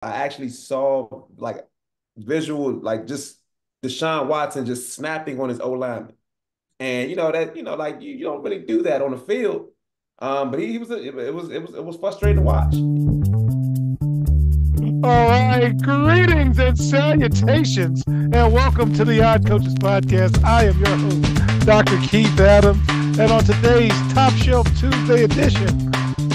I actually saw like visual, like just Deshaun Watson just snapping on his O lineman. And like you don't really do that on the field. But he was it was frustrating to watch. All right, greetings and salutations, and welcome to the Odd Coaches Podcast. I am your host, Dr. Keith Adams, and on today's Top Shelf Tuesday edition,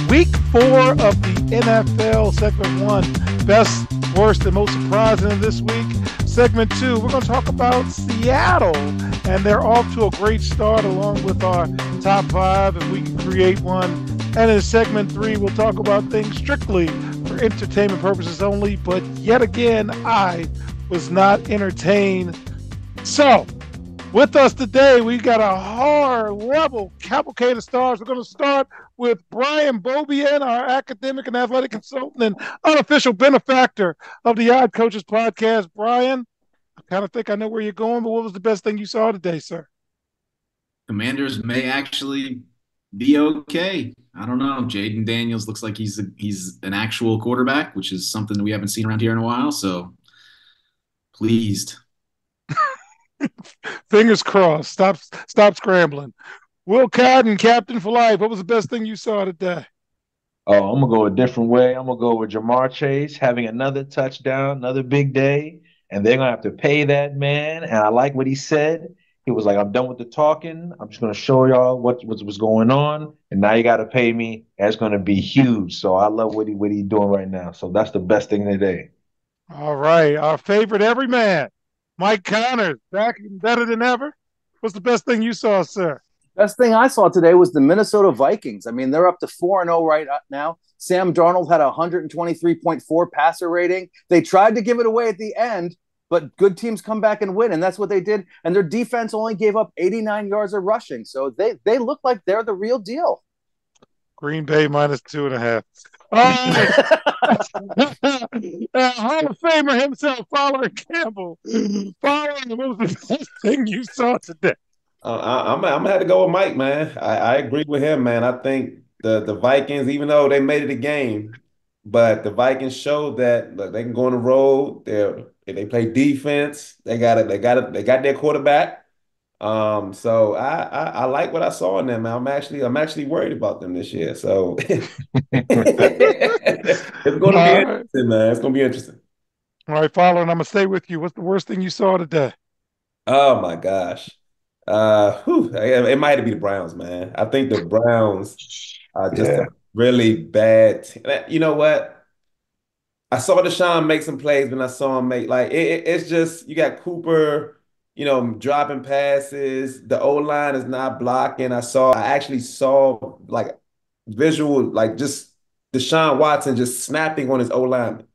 Week 4 of the NFL, Segment 1, Best, Worst, and Most Surprising of this week. Segment 2, we're going to talk about Seattle, and they're off to a great start along with our Top 5, and we can create one. And in Segment 3, we'll talk about things strictly for entertainment purposes only, but yet again, I was not entertained. So, with us today, we got a high-level cavalcade of stars. We're going to start with Brian Beaubien, our academic and athletic consultant and unofficial benefactor of the Odd Coaches Podcast. Brian, I kind of think I know where you're going, but what was the best thing you saw today, sir? Commanders may actually be okay. I don't know. Jaden Daniels looks like he's an actual quarterback, which is something that we haven't seen around here in a while. So pleased. Fingers crossed. Stop scrambling. Will Cotton, Captain for Life. What was the best thing you saw today? Oh, I'm gonna go a different way. I'm gonna go with Jamar Chase having another touchdown, another big day, and they're gonna have to pay that man. And I like what he said. He was like, "I'm done with the talking. I'm just gonna show y'all what's going on, and now you got to pay me. That's gonna be huge." So I love what he doing right now. So that's the best thing today. All right. Our favorite everyman, Mike Connors, back and better than ever. What's the best thing you saw, sir? Best thing I saw today was the Minnesota Vikings. I mean, they're up to 4-0 right now. Sam Darnold had a 123.4 passer rating. They tried to give it away at the end, but good teams come back and win, and that's what they did. And their defense only gave up 89 yards of rushing. So they look like they're the real deal. Green Bay minus 2.5. All right. Hall of Famer himself, Fowler Campbell. Fowler, what was the best thing you saw today? I'm gonna have to go with Mike, man. I agree with him, man. I think the Vikings, even though they made it a game, but the Vikings showed that look, they can go on the road. They play defense. They got it. They got their quarterback. So I like what I saw in them, man. I'm actually worried about them this year. So it's going to be All right. interesting, man. It's going to be interesting. All right, Fowler, and I'm going to stay with you. What's the worst thing you saw today? Oh my gosh. It might have to be the Browns, man. I think the Browns are just a Yeah. really bad team. You know what? I saw Deshaun make some plays, but I saw him make it's just you got Cooper, dropping passes. The O line is not blocking. I actually saw like visual, like just Deshaun Watson just snapping on his O lineman.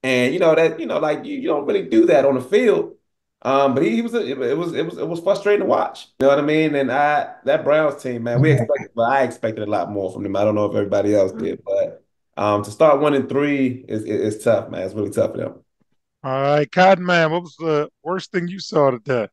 And like you don't really do that on the field. But he was it was frustrating to watch. You know what I mean? And that Browns team, man, I expected a lot more from them. I don't know if everybody else did, but to start 1-3 is tough, man. It's really tough for them. All right, Cotton Man, what was the worst thing you saw today?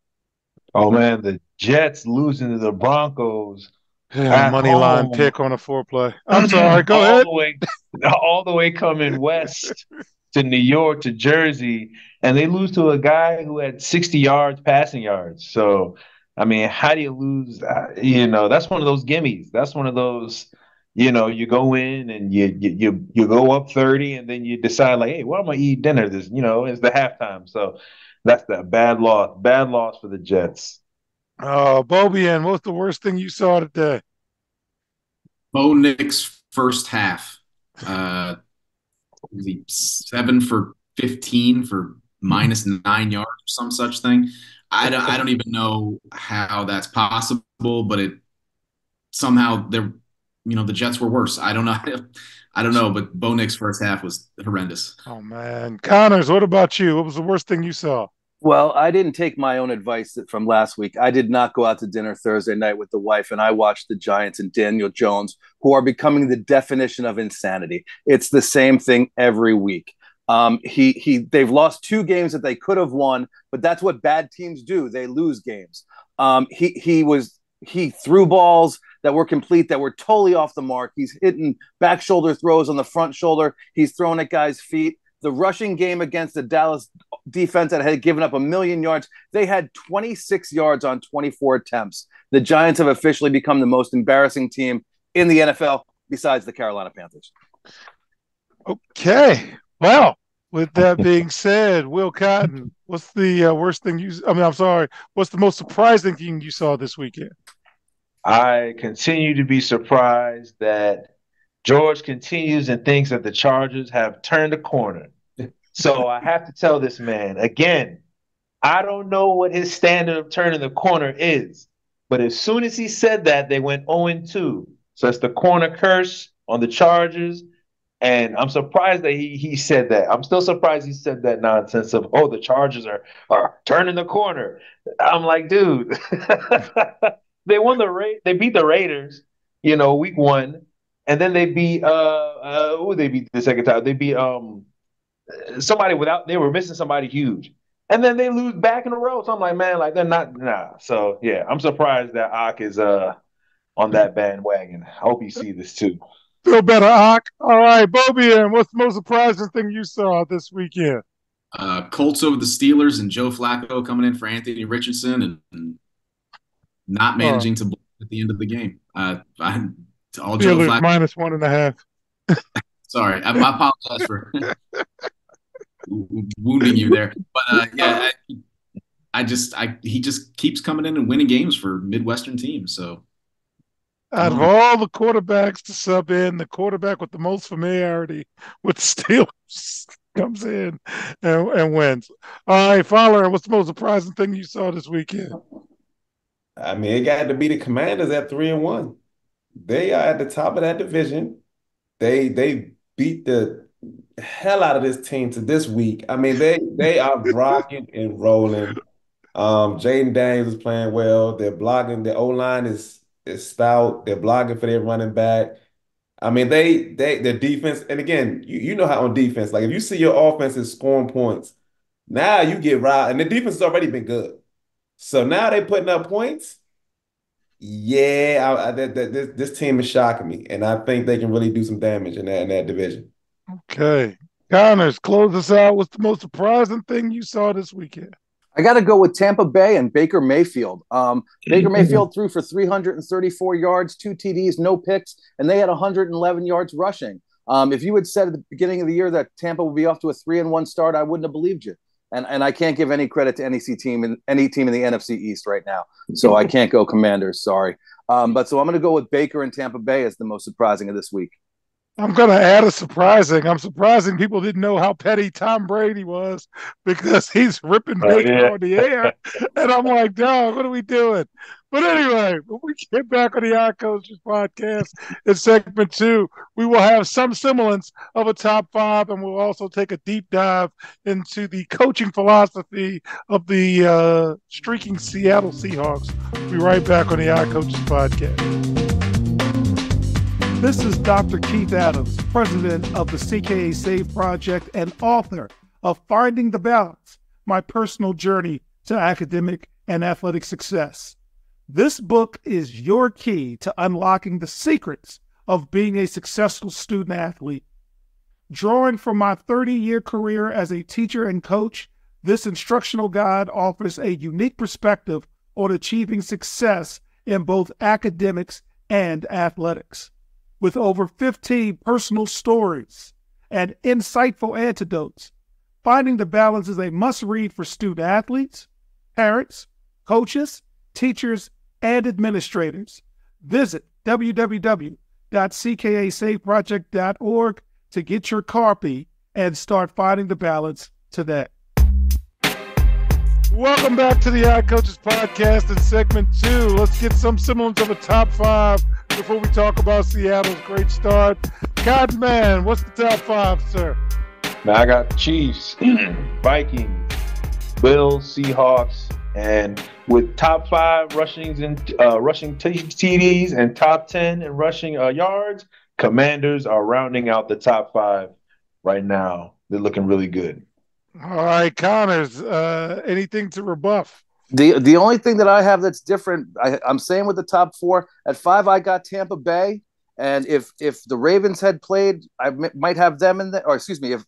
Oh man, the Jets losing to the Broncos Yeah, at money line home, pick on a foreplay. I'm sorry. Go all ahead. the way, all the way coming west to New York to Jersey, and they lose to a guy who had 60 yards passing yards. So, I mean, how do you lose? That's one of those gimmies. That's one of those. You go in and you go up 30, and then you decide like, hey, what am I eat dinner? It's the halftime. So that's the bad loss. Bad loss for the Jets. Oh, Bobian, what's the worst thing you saw today? Bo Nix first half. Was he 7 for 15 for -9 yards or some such thing? I don't even know how that's possible, but it somehow the Jets were worse. I don't know. I don't know, but Bo Nix first half was horrendous. Oh, man. Connors, what about you? What was the worst thing you saw? Well, I didn't take my own advice from last week. I did not go out to dinner Thursday night with the wife, and I watched the Giants and Daniel Jones, who are becoming the definition of insanity. It's the same thing every week. They've lost two games that they could have won, but that's what bad teams do. They lose games. He threw balls that were complete, that were totally off the mark. He's hitting back shoulder throws on the front shoulder. He's throwing at guys' feet. The rushing game against the Dallas defense that had given up 1,000,000 yards, they had 26 yards on 24 attempts. The Giants have officially become the most embarrassing team in the NFL besides the Carolina Panthers. Okay. Well, with that being said, Will Cotton, what's the worst thing what's the most surprising thing you saw this weekend? I continue to be surprised that George continues and thinks that the Chargers have turned a corner. So I have to tell this man again, I don't know what his standard of turning the corner is, but as soon as he said that, they went 0-2. So it's the corner curse on the Chargers. And I'm surprised that he said that. I'm still surprised he said that nonsense of, oh, the Chargers are turning the corner. I'm like, dude, they beat the Raiders, week 1. And then they beat who they beat the second time? They beat they were missing somebody huge. And then they lose back in a row. So I'm like, man, they're not So yeah, I'm surprised that Ak is on that bandwagon. I hope you see this too. Feel better, Ak. All right, Bobian, what's the most surprising thing you saw this weekend? Colts over the Steelers and Joe Flacco coming in for Anthony Richardson and not managing to block at the end of the game. All Joe Steelers Flacco minus 1.5. Sorry, I apologize for wounding you there, but yeah, he just keeps coming in and winning games for Midwestern teams. So, out of all the quarterbacks to sub in, the quarterback with the most familiarity with the Steelers comes in and wins. All right, Fowler, what's the most surprising thing you saw this weekend? I mean, it got to be the Commanders at 3-1. They are at the top of that division. They beat the hell out of this team to this week. I mean, they are rocking and rolling. Jaden Daniels is playing well. They're blocking. The O-line is stout. They're blocking for their running back. I mean, their defense, and again, you know how on defense, like if you see your offense is scoring points, now you get riled, and the defense has already been good. So now they're putting up points. Yeah, this team is shocking me, and I think they can really do some damage in that division. Okay. Connors, close us out. What's the most surprising thing you saw this weekend? I got to go with Tampa Bay and Baker Mayfield. Baker Mayfield threw for 334 yards, 2 TDs, no picks, and they had 111 yards rushing. If you had said at the beginning of the year that Tampa would be off to a 3-1 start, I wouldn't have believed you. And I can't give any credit to any team in the NFC East right now. So I can't go Commanders, sorry. So I'm going to go with Baker and Tampa Bay as the most surprising of this week. I'm going to add a surprising. I'm surprising people didn't know how petty Tom Brady was because he's ripping Baker on the air. And I'm like, dog, what are we doing? But anyway, when we get back on the Odd Coaches podcast in segment 2, we will have some semblance of a top 5, and we'll also take a deep dive into the coaching philosophy of the streaking Seattle Seahawks. We'll be right back on the Odd Coaches podcast. This is Dr. Keith Adams, president of the CKA Save Project and author of Finding the Balance, My Personal Journey to Academic and Athletic Success. This book is your key to unlocking the secrets of being a successful student athlete. Drawing from my 30-year career as a teacher and coach, this instructional guide offers a unique perspective on achieving success in both academics and athletics. With over 15 personal stories and insightful antidotes, Finding the Balance is a must-read for student athletes, parents, coaches, teachers, and administrators. Visit www.ckasaveproject.org to get your copy and start finding the balance today. Welcome back to the Odd Coaches podcast in segment 2. Let's get some semblance of a top 5 before we talk about Seattle's great start. God, man, what's the top 5, sir? Now I got Chiefs, Vikings, Bills, Seahawks, and with top 5 rushing TDs and top 10 in rushing yards, Commanders are rounding out the top 5 right now. They're looking really good. All right, Connors, anything to rebuff? The only thing that I have that's different, I'm saying with the top 4, at 5 I got Tampa Bay, and if the Ravens had played, I might have them in there. Or excuse me, if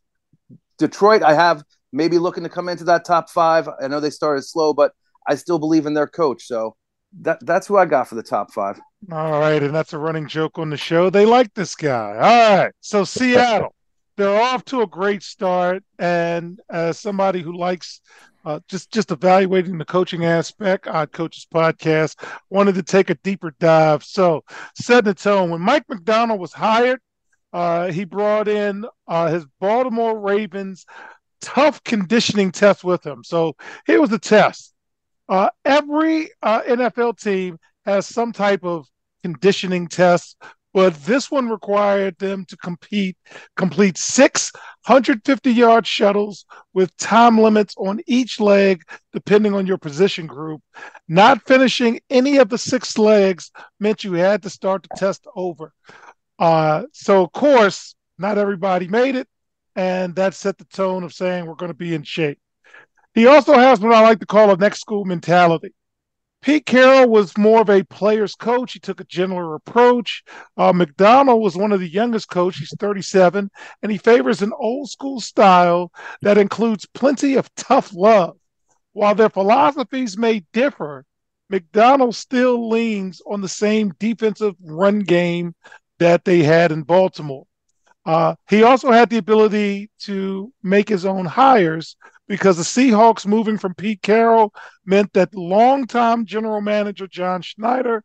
Detroit, I have maybe looking to come into that top 5. I know they started slow, but I still believe in their coach. So that's who I got for the top 5. All right, and that's a running joke on the show. They like this guy. All right, so Seattle, they're off to a great start, and as somebody who likes just evaluating the coaching aspect, Odd Coaches Podcast wanted to take a deeper dive. So, setting the tone when Mike McDonald was hired, he brought in his Baltimore Ravens tough conditioning test with him. So here was the test. Every NFL team has some type of conditioning test, but this one required them to complete 650-yard shuttles with time limits on each leg, depending on your position group. Not finishing any of the 6 legs meant you had to start the test over. So, of course, not everybody made it, and that set the tone of saying we're going to be in shape. He also has what I like to call a next school mentality. Pete Carroll was more of a player's coach. He took a gentler approach. McDonald was one of the youngest coaches. He's 37, and he favors an old school style that includes plenty of tough love. While their philosophies may differ, McDonald still leans on the same defensive run game that they had in Baltimore. He also had the ability to make his own hires because the Seahawks moving from Pete Carroll meant that longtime general manager John Schneider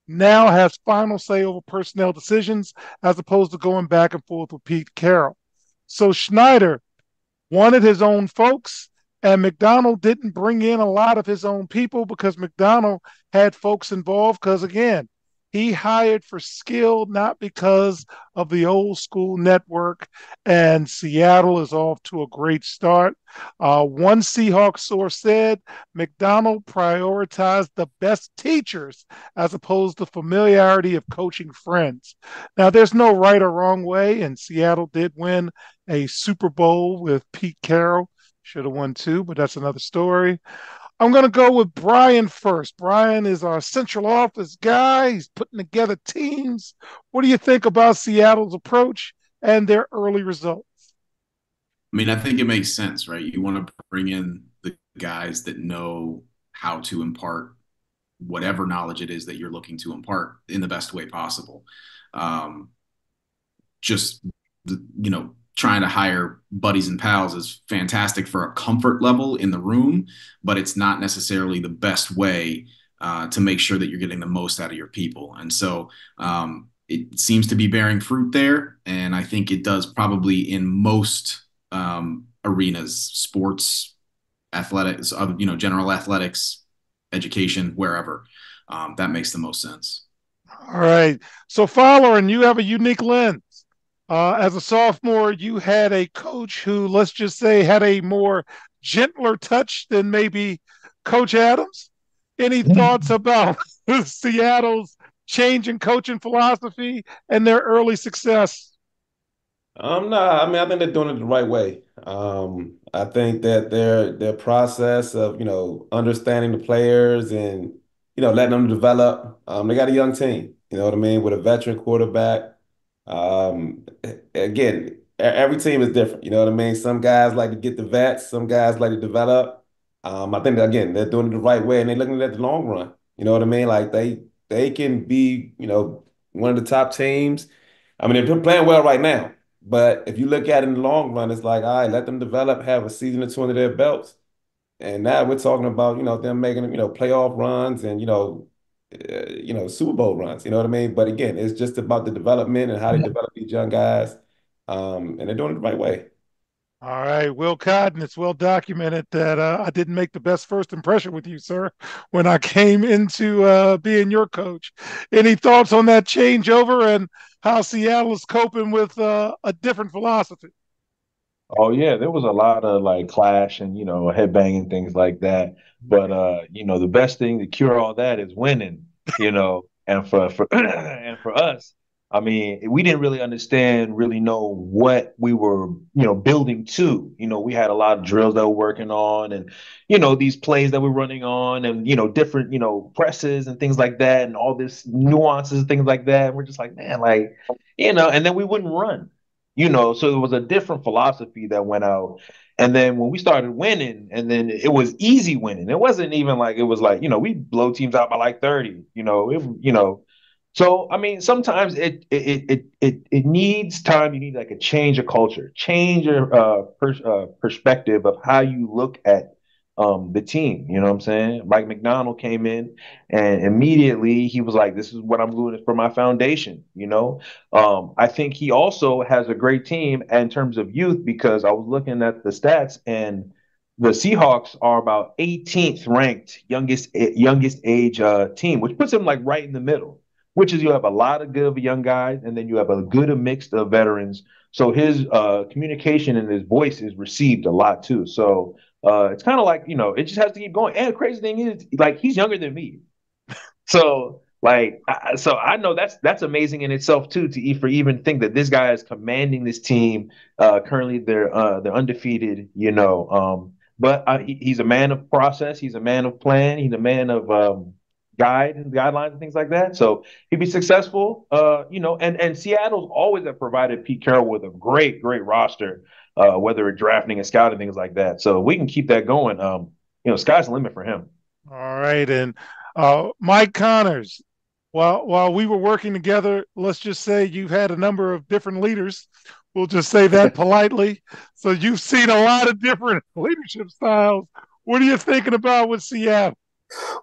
now has final say over personnel decisions as opposed to going back and forth with Pete Carroll. So Schneider wanted his own folks, and McDonald didn't bring in a lot of his own people because McDonald had folks involved because, again, he hired for skill, not because of the old school network. And Seattle is off to a great start. One Seahawks source said McDonald prioritized the best teachers as opposed to familiarity of coaching friends. Now, there's no right or wrong way, and Seattle did win a Super Bowl with Pete Carroll. Should have won 2, but that's another story. I'm going to go with Brian first. Brian is our central office guy. He's putting together teams. What do you think about Seattle's approach and their early results? I mean, I think it makes sense, right? You want to bring in the guys that know how to impart whatever knowledge it is that you're looking to impart in the best way possible. Um, just, trying to hire buddies and pals is fantastic for a comfort level in the room, but it's not necessarily the best way to make sure that you're getting the most out of your people. And so it seems to be bearing fruit there. And I think it does probably in most arenas, sports, athletics, general athletics, education, wherever. That makes the most sense. All right. So, Fowler, and you have a unique lens. As a sophomore, you had a coach who, let's just say, had a more gentler touch than maybe Coach Adams. Any thoughts about Seattle's change in coaching philosophy and their early success? No, I mean, I think they're doing it the right way. I think that their process of, understanding the players and, letting them develop. They got a young team, you know what I mean, with a veteran quarterback. Again, every team is different, you know what I mean? Some guys like to get the vets, some guys like to develop. I think again, they're doing it the right way and they're looking at the long run. You know what I mean? Like they can be, one of the top teams. I mean, they're playing well right now. But if you look at it in the long run, it's like, all right, let them develop, have a season or 2 under their belts. And now we're talking about, them making, playoff runs and, Super Bowl runs, you know what I mean? But again, it's just about the development and how they develop these young guys. And they're doing it the right way. All right, Will Cotton, it's well documented that I didn't make the best first impression with you, sir, when I came into being your coach. Any thoughts on that changeover and how Seattle is coping with a different philosophy? Oh yeah, there was a lot of like clash and headbanging things like that. But the best thing to cure all that is winning, And for and for us, I mean, we didn't really really know what we were, building to. We had a lot of drills that we're working on and these plays that we're running on and different, presses and things like that and all this nuances, things like that. And we're just like, man, like, and then we wouldn't run. So it was a different philosophy that went out. And then when we started winning, and then it was easy winning. It wasn't even like it was like, we blow teams out by like 30, So I mean, sometimes it needs time. You need like a change of culture, change your perspective of how you look at the team. You know what I'm saying? Mike McDonald came in and immediately he was like, "This is what I'm doing for my foundation." I think he also has a great team in terms of youth because I was looking at the stats and the Seahawks are about 18th ranked youngest age team, which puts them like right in the middle. Which is you have a lot of good young guys, and then you have a good mix of veterans. So his communication and his voice is received a lot too. So it's kind of like it just has to keep going. And the crazy thing is, like he's younger than me. So so I know that's amazing in itself too to for even think that this guy is commanding this team. Currently, they're undefeated. But he's a man of process. He's a man of plan. He's a man of guidelines and things like that. So he'd be successful. And Seattle's always have provided Pete Carroll with a great roster, whether it's drafting and scouting things like that. So we can keep that going. Sky's the limit for him. All right, and Mike Connors. While we were working together, let's just say you've had a number of different leaders. We'll just say that politely. So you've seen a lot of different leadership styles. What are you thinking about with Seattle?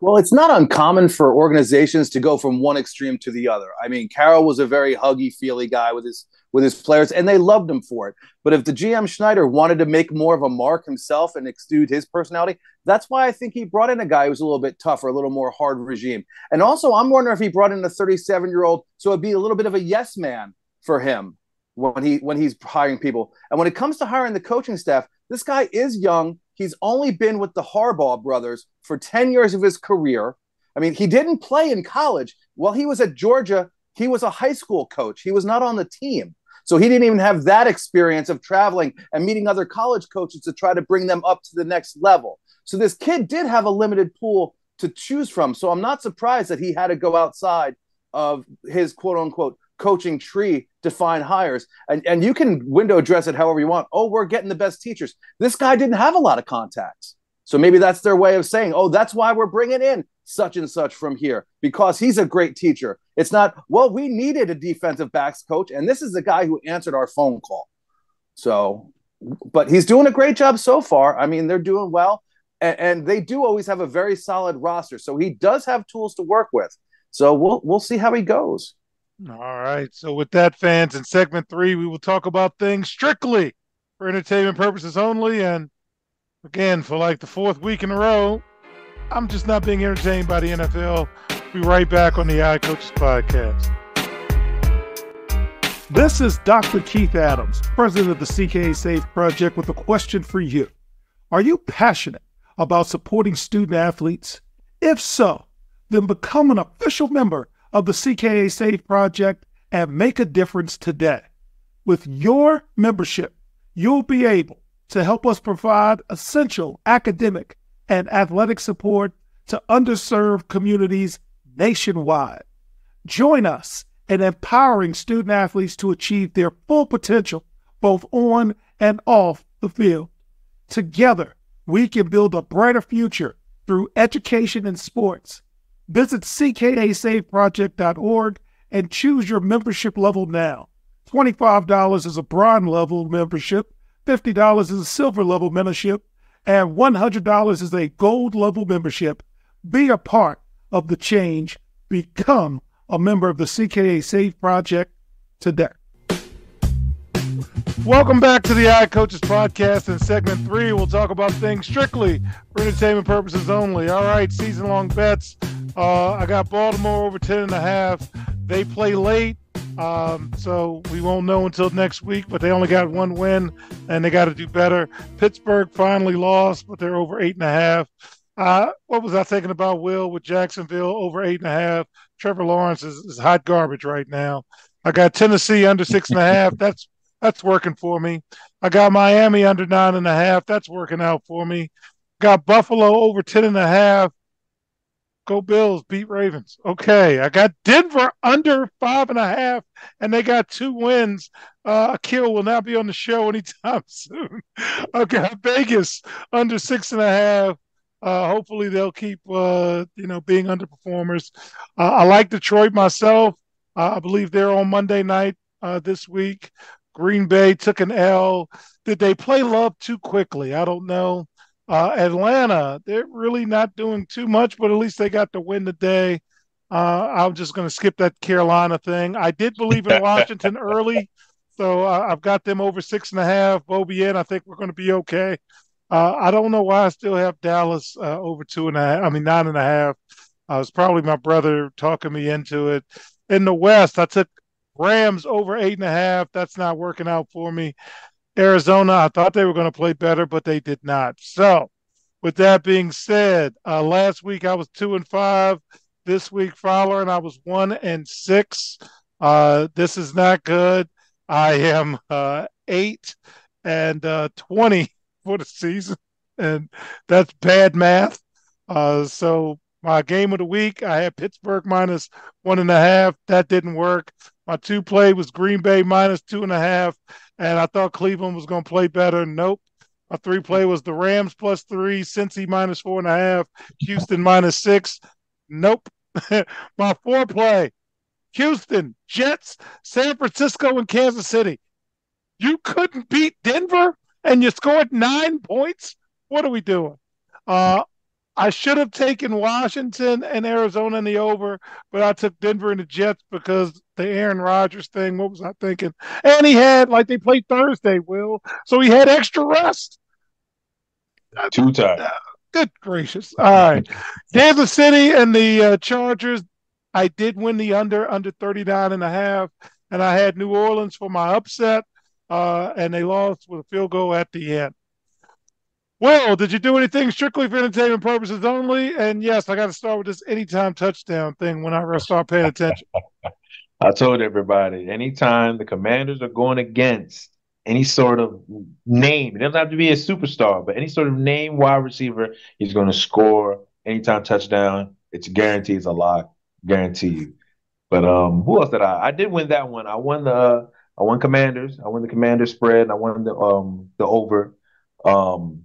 Well, it's not uncommon for organizations to go from one extreme to the other. I mean, Carroll was a very huggy, feely guy with his players, and they loved him for it. But if the GM Schneider wanted to make more of a mark himself and exude his personality, that's why I think he brought in a guy who's a little bit tougher, a little more hard regime. And also, I'm wondering if he brought in a 37-year-old, so it'd be a little bit of a yes man for him when he's hiring people. And when it comes to hiring the coaching staff, this guy is young. He's only been with the Harbaugh brothers for 10 years of his career. I mean, he didn't play in college. While he was at Georgia, he was a high school coach. He was not on the team. So he didn't even have that experience of traveling and meeting other college coaches to try to bring them up to the next level. So this kid did have a limited pool to choose from. So I'm not surprised that he had to go outside of his quote unquote coaching tree to find hires. And you can window dress it however you want. Oh, we're getting the best teachers. This guy didn't have a lot of contacts. So maybe that's their way of saying, oh, that's why we're bringing in such and such from here, because he's a great teacher. It's not, well, we needed a defensive backs coach, and this is the guy who answered our phone call. So, but he's doing a great job so far. I mean, they're doing well, and they do always have a very solid roster. So he does have tools to work with. So we'll see how he goes. All right. So with that, fans, in segment 3, we will talk about things strictly for entertainment purposes only. And again, for like the 4th week in a row, I'm just not being entertained by the NFL. We'll be right back on the iCoaches Podcast. This is Dr. Keith Adams, president of the CKA Safe Project, with a question for you. Are you passionate about supporting student athletes? If so, then become an official member of the CKA Safe Project and make a difference today. With your membership, you'll be able to help us provide essential academic and athletic support to underserved communities nationwide. Join us in empowering student athletes to achieve their full potential, both on and off the field. Together, we can build a brighter future through education and sports. Visit ckasafeproject.org and choose your membership level now. $25 is a bronze level membership, $50 is a silver level membership, and $100 is a gold level membership. Be a part of the change. Become a member of the CKA Safe Project today. Welcome back to the iCoaches Podcast. In segment 3, we'll talk about things strictly for entertainment purposes only. All right, season-long bets. I got Baltimore over 10.5. They play late, so we won't know until next week, but they only got 1 win, and they got to do better. Pittsburgh finally lost, but they're over 8.5. What was I thinking about, Will, with Jacksonville over 8.5? Trevor Lawrence is hot garbage right now. I got Tennessee under 6.5. That's working for me. I got Miami under 9.5. That's working out for me. Got Buffalo over 10.5. Go Bills, beat Ravens. Okay, I got Denver under 5.5, and they got 2 wins. Akil will not be on the show anytime soon. Okay, Vegas under 6.5. Hopefully they'll keep being underperformers. I like Detroit myself. I believe they're on Monday night this week. Green Bay took an L. Did they play Love too quickly? I don't know. Atlanta, they're really not doing too much, but at least they got the win today. I'm just going to skip that Carolina thing. I did believe in Washington early, so I've got them over 6.5. Bobien, I think we're going to be okay. I don't know why I still have Dallas over 2.5. I mean 9.5. It's probably my brother talking me into it. In the West, I took Rams over 8.5. That's not working out for me. Arizona, I thought they were going to play better, but they did not. So, with that being said, last week I was 2-5. This week, Fowler, and I was 1-6. This is not good. I am 8-20 for the season, and that's bad math. So my game of the week, I had Pittsburgh minus 1.5. That didn't work. My two play was Green Bay minus 2.5, and I thought Cleveland was going to play better. Nope. My three play was the Rams +3, Cincy minus 4.5, Houston -6. Nope. My four play, Houston, Jets, San Francisco, and Kansas City. You couldn't beat Denver and you scored 9 points? What are we doing? Uh, I should have taken Washington and Arizona in the over, but I took Denver and the Jets because the Aaron Rodgers thing. What was I thinking? And he had, like, they played Thursday, Will. So he had extra rest. Too tight. Good gracious. All right. Kansas City and the Chargers. I did win the under 39.5. And I had New Orleans for my upset. And they lost with a field goal at the end. Well, did you do anything strictly for entertainment purposes only? And yes, I got to start with this anytime touchdown thing when I start paying attention. I told everybody, anytime the Commanders are going against any sort of name, it doesn't have to be a superstar, but any sort of name wide receiver, he's going to score anytime touchdown. It's guaranteed. It's a lock, guarantee you. But who else did I? I did win that one. I won Commanders. I won the Commanders spread. And I won the over. Um,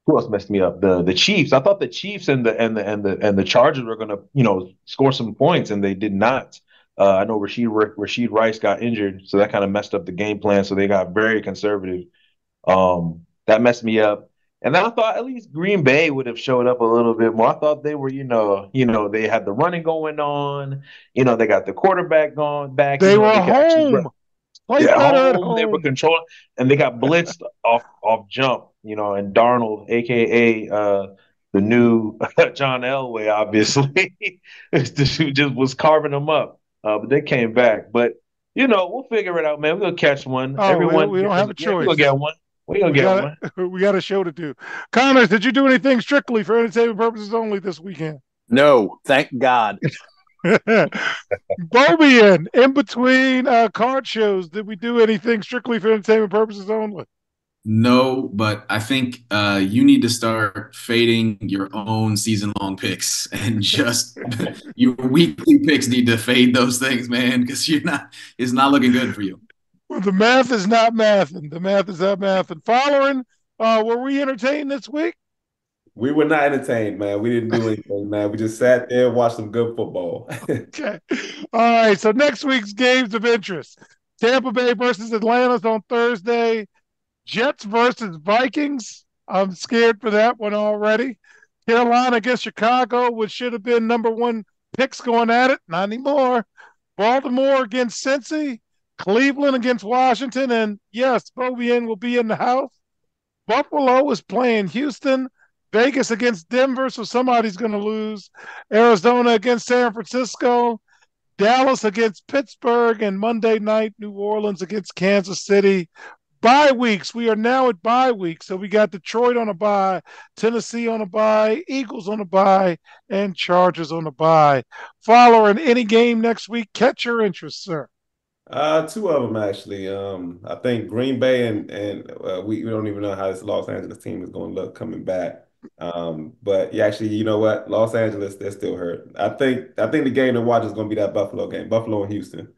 who else messed me up? The Chiefs. I thought the Chiefs and the Chargers were gonna score some points, and they did not. I know Rashid Rice got injured, so that kind of messed up the game plan. So they got very conservative. That messed me up. And then I thought at least Green Bay would have showed up a little bit more. I thought they were, they had the running going on. They got the quarterback going back. They were They could actually home. Play at better at home. They were home. controlling, and they got blitzed off jump. And Darnold, aka the new John Elway, obviously, just was carving them up. But they came back. But we'll figure it out, man. We're gonna catch one. Oh, Everyone, we don't have a yeah, we're gonna choice. get one. We're gonna We get got one. we got a show to do. Connors, did you do anything strictly for entertainment purposes only this weekend? No, thank God. Bobian, in between card shows, did we do anything strictly for entertainment purposes only? No, but I think you need to start fading your own season-long picks and just your weekly picks need to fade those things, man, because it's not looking good for you. Well, the math is not mathing. The math is not mathing. Following, were we entertained this week? We were not entertained, man. We didn't do anything, man. We just sat there and watched some good football. Okay. All right. So next week's games of interest: Tampa Bay versus Atlanta's on Thursday. Jets versus Vikings. I'm scared for that one already. Carolina against Chicago, which should have been number one picks going at it. Not anymore. Baltimore against Cincy. Cleveland against Washington. And yes, Bobian will be in the house. Buffalo is playing Houston. Vegas against Denver, so somebody's going to lose. Arizona against San Francisco. Dallas against Pittsburgh. And Monday night, New Orleans against Kansas City. Bye weeks. We are now at bye weeks. So we got Detroit on a bye, Tennessee on a bye, Eagles on a bye, and Chargers on a bye. Following any game next week, catch your interest, sir. Two of them actually. I think Green Bay and we don't even know how this Los Angeles team is going to look coming back. But yeah, actually, you know what? Los Angeles, they're still hurt. I think the game to watch is going to be that Buffalo game, Buffalo and Houston.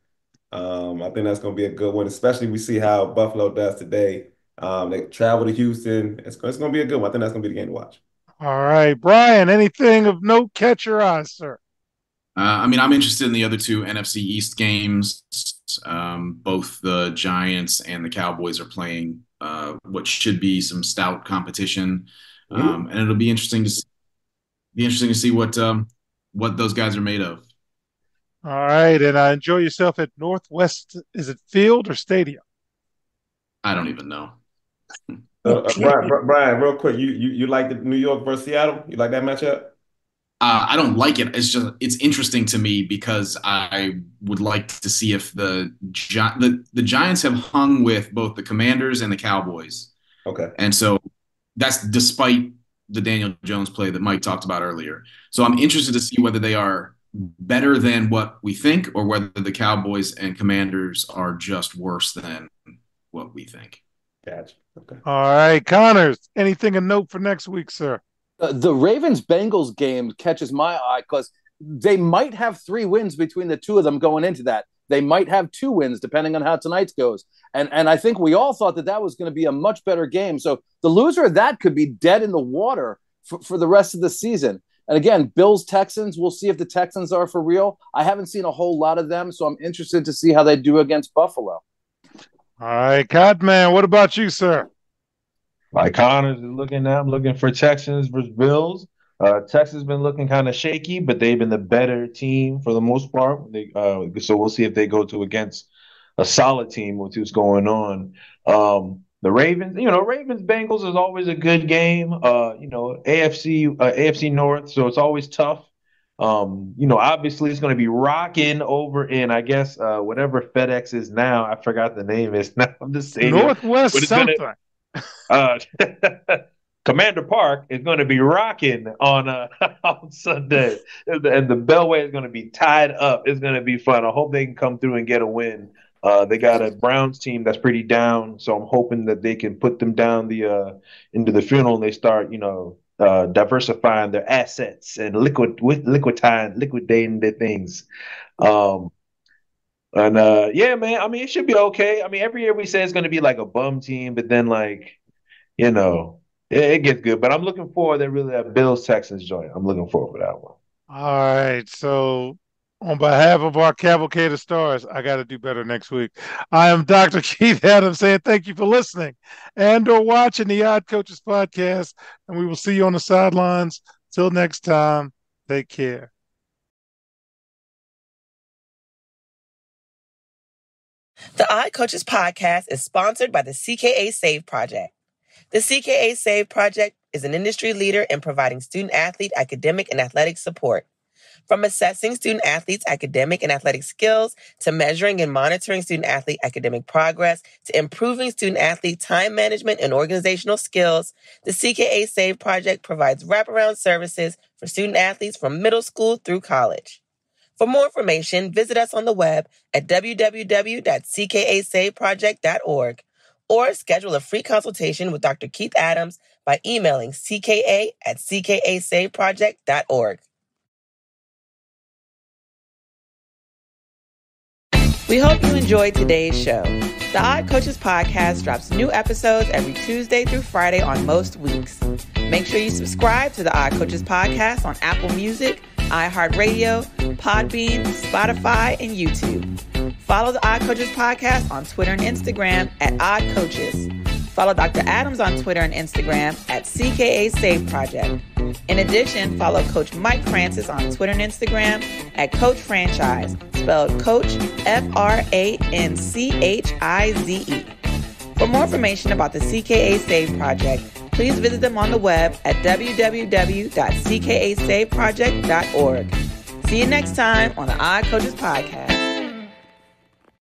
I think that's going to be a good one, especially we see how Buffalo does today. They travel to Houston. It's going to be a good one. I think that's going to be the game to watch. All right, Brian, anything of note catch your eye, sir? I mean, I'm interested in the other two NFC East games. Both the Giants and the Cowboys are playing what should be some stout competition, Mhm. and it'll be interesting to see what those guys are made of. All right, and enjoy yourself at Northwest. Is it Field or Stadium? I don't even know. Brian, real quick, you like the New York versus Seattle? You like that matchup? I don't like it. It's interesting to me because I would like to see if the Giants have hung with both the Commanders and the Cowboys, Okay, and so that's despite the Daniel Jones play that Mike talked about earlier. So I'm interested to see whether they are better than what we think, or whether the Cowboys and Commanders are just worse than what we think. gotcha. Okay. All right, Connors, anything of note for next week, sir? The Ravens Bengals game catches my eye because they might have 3 wins between the two of them going into that. They might have 2 wins depending on how tonight's goes. And I think we all thought that was going to be a much better game. So the loser of that could be dead in the water for the rest of the season. And again, Bills Texans, we'll see if the Texans are for real. I haven't seen a whole lot of them, so I'm interested to see how they do against Buffalo. All right, Codman, what about you, sir? Like Connors is looking now, I'm looking for Texans versus Bills. Texas been looking kind of shaky, but they've been the better team for the most part. So we'll see if they go to against a solid team with who's going on. The Ravens, Ravens Bengals is always a good game. AFC North, so it's always tough. Obviously it's going to be rocking over in, I guess, whatever FedEx is now. I forgot the name is now of the stadium, Northwest but it's gonna something. uh, Commander Park is going to be rocking on on Sunday, and the Beltway is going to be tied up. It's going to be fun. I hope they can come through and get a win. They got a Browns team that's pretty down, so I'm hoping that they can put them down the into the funnel and they start, diversifying their assets and liquidating their things. Um, and yeah, man, I mean, it should be okay. I mean, every year we say it's going to be like a bum team, but then it gets good. But I'm looking forward to really that Bills Texans joint. I'm looking forward to that one. All right, so on behalf of our cavalcade of stars, I got to do better next week. I am Dr. Keith Adams saying thank you for listening and or watching the Odd Coaches podcast, and we will see you on the sidelines. Till next time, take care. The Odd Coaches podcast is sponsored by the CKA Save Project. The CKA Save Project is an industry leader in providing student-athlete academic and athletic support. From assessing student-athletes' academic and athletic skills, to measuring and monitoring student-athlete academic progress, to improving student-athlete time management and organizational skills, the CKA Save Project provides wraparound services for student-athletes from middle school through college. For more information, visit us on the web at www.ckasaveproject.org or schedule a free consultation with Dr. Keith Adams by emailing cka@ckasaveproject.org. We hope you enjoyed today's show. The Odd Coaches podcast drops new episodes every Tuesday through Friday on most weeks. Make sure you subscribe to the Odd Coaches podcast on Apple Music, iHeartRadio, Podbean, Spotify, and YouTube. Follow the Odd Coaches podcast on Twitter and Instagram at Odd Coaches. Follow Dr. Adams on Twitter and Instagram at CKA Save Project. In addition, follow Coach Mike Francis on Twitter and Instagram at Coach Franchise, spelled Coach FRANCHIZE. For more information about the CKA Save Project, please visit them on the web at www.ckasaveproject.org. See you next time on the Odd Coaches Podcast.